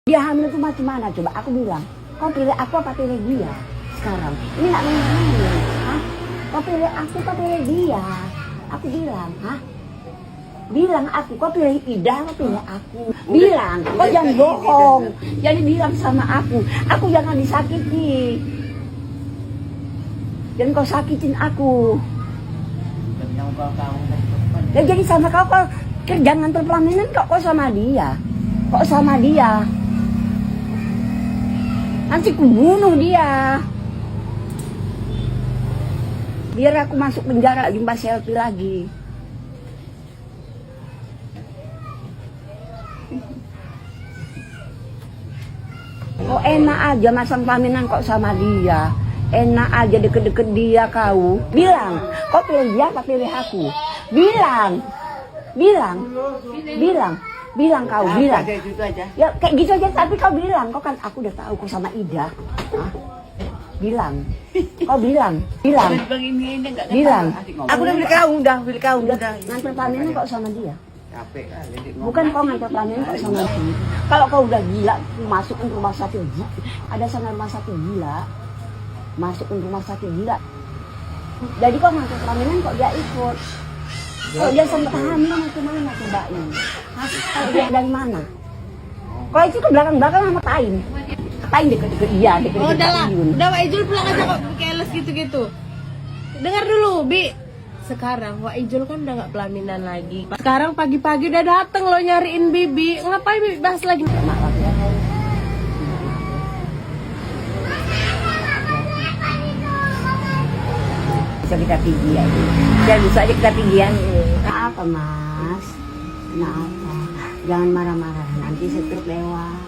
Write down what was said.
Dia hamil itu macam mana coba? Aku bilang, kau pilih aku apa pilih dia sekarang? Ini nggak main-main, hah? Kau pilih aku apa pilih dia? Aku bilang, hah? Bilang aku, kau pilih Ida, kau pilih aku. Bilang, kau jangan bohong. Jadi bilang sama aku jangan disakiti. Jangan kau sakitin aku. Dan jadi sama kau kerja ngantor pelaminan kok sama dia. Kok sama dia? Nanti ku bunuh dia. Biar aku masuk penjara limbah selfie lagi. Kok enak aja masang pelaminan kok sama dia. Enak aja deket-deket dia kau. Bilang, kau pilih dia apa pilih aku? Bilang kau bilang. Ya kayak gitu aja tapi kau bilang, kau kan aku udah tahu kau sama Ida. Hah? Bilang. Kau bilang. Aku udah beli kau, udah. Ngantar pelaminan kok sama dia. Bukan kau ngantar pelaminan kok sama dia. Kalau kau udah gila, masukin rumah sakit. Ada sana rumah sakit gila. Masukin rumah sakit gila. Jadi kau ngantar pelaminan kok dia ikut. Kalau dia sampai hamil itu mana cobain? Kalau dia dari mana? Kalau itu ke belakang-belakang sama Tain. Tain deket-deket dia, deket-deket Oh, udah lah. Ayun. Udah Wak Ijul pulang aja kok keles gitu-gitu. Dengar dulu, Bi. Sekarang Wak Ijul kan udah gak pelaminan lagi. Sekarang pagi-pagi udah dateng lo nyariin Bibi. Ngapain Bibi bahas lagi? Maaf ya. Bisa kita tinggi ya. Dan bisa aja kita tinggian. Kenapa Mas? Kenapa? Jangan marah-marah. Nanti setruk lewat.